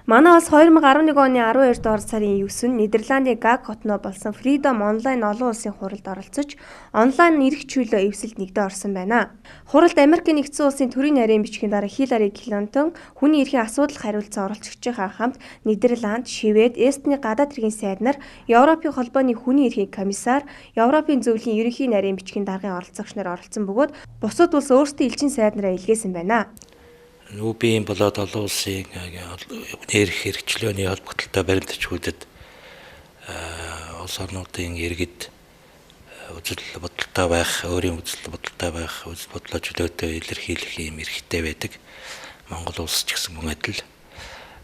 Манай улс 2011 оны 12 дугаар сарын 9-нд Нидерландын Гаг хотноо болсон Freedom Online олон улсын хуралд оролцож, онлайн эрх чөлөө эвсэлд нэгдээ орсон байна. Хуралд Америкийн нэгдсэн улсын төрийн нарийн бичгийн дарга Хиллари Клинтон, хүний эрхийн асуудал хариуцсан оролцогчдийнхаа хамт Нидерланд, Швед, Эстний гадаад хэргийн сайд нар, Европын холбооны хүний эрхийн комиссар, Европын зөвлөлийн ерөнхий нарийн бичгийн даргын оролцогч нар оролцсон бөгөөд бусад улс өөрсдийн элчин сайд нараа илгээсэн байна. Нүбийн болоод олон улсын эрх хэрэгчлөөний холбогдлолтой баримтчгүүдэд улс орнуудын иргэд үзэл бодолтой байх, өөрийн үзэл бодолтой байх, үзэл бодлоо чөлөөтэй илэрхийлэх юм эрхтэй байдаг. Монгол улс ч гэсэн мөн адил.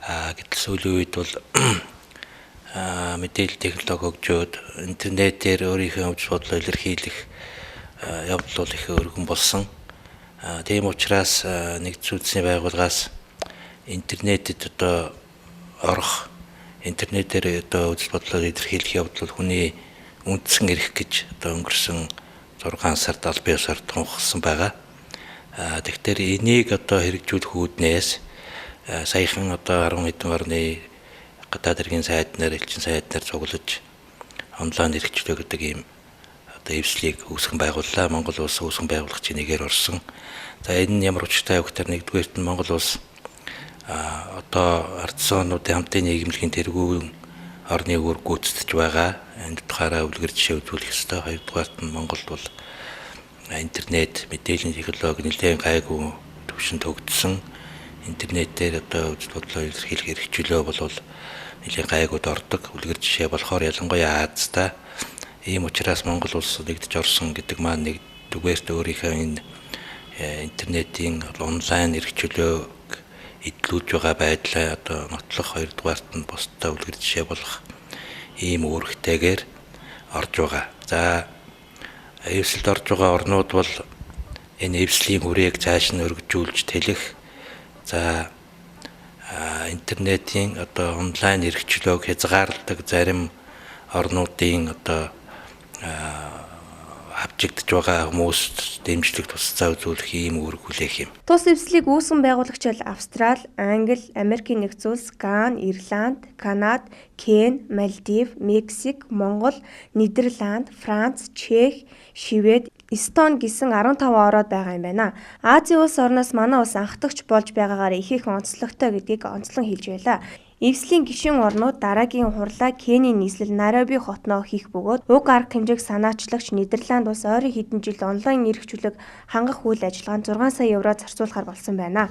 Гэтэл сүүлийн үед бол мэдээлэл технологи хөгжөөд интернетээр өөрийнхөө үзэл бодлоо илэрхийлэх явдал бол их өргөн болсон. Тийм учраас нэгдсэн үндэсний байгууллагаас интернетэд одоо орох, интернетээр одоо үзэл бодлоо илэрхийлэх явдал хүний үндсэн эрх гэж одоо өнгөрсөн 6 сард аль бие сард тунхагсан байгаа. Тэгэхээр энийг одоо хэрэгжүүлэх үүднээс саяхан одоо 10 хэдэн орны гадаад хэргийн сайд нар, элчин сайд нар цуглаж онлайн эрхчлөө гэдэг ийм эвслийг үүсгэн байгууллаа. Монгол улс үүсгэн байгуулагчийн нэгээр орсон. За энэ нь ямар учиртай вэ гэхээр нэгдүгээрт нь Монгол улс одоо ардсоонуудын хамтын нийгэмлэгийн тэргүүн орны үүрэг гүйцэтгэж байгаа. Энэ утгаараа үлгэр жишээ үзүүлэх ёстой. Хоёрдугаарт нь Монголд бол интернет мэдээллийн технологи нэлээд гайгүй түвшинд хөгжсөн. Интернетээр одоо үзэл бодлоо илэрхийлэх эрх чөлөө бол нэлээд гайгууд ордог. Үлгэр жишээ болохоор ялангуяа Азтай. Ийм учраас Монгол улс нэгдэж орсон гэдэг маань нэгдүгээрт өөрийнхөө энэ интернетийн онлайн эрх чөлөөг эдлүүлж байгаа байдлаа одоо нотлох, хоёрдугаарт нь бусдад үлгэр жишээ болох ийм үүрэгтэйгээр орж байгаа. За эвсэлд орж байгаа орнууд бол энэ эвслийн хүрээг цааш нь өргөжүүлж тэлэх. За интернетийн одоо онлайн эрх чөлөөг хязгаарладаг зарим орнуудын одоо авчигдж байгаа хүмүүст дэмжлэг тусцаа үзүүлэх ийм үүрэг хүлээх юм. Тус эвслийг үүсгэн байгуулагч Австрали, Англи, Америкийн нэгдсэн улс, Гана, Ирланд, Канада, Кени, Малдив, Мексик, Монгол, Нидерланд, Франц, Чех, Швед, Эстони гэсэн 15 ороод байгаа юм байна. Азийн улс орноос манай улс анхдагч болж байгаагаар их онцлогтой гэдгийг онцлон хэлж байлаа. Эвслийн гишүүн орнууд дараагийн хурлаа Кенийн нийслэл Найроби хотноо хийх бөгөөд уг арга хэмжээг санаачлагч Нидерланд улс ойрын хэдэн жил онлайн эрх чөлөөг хангах үйл ажиллагаанд 6 сая евро зарцуулахар болсон байна.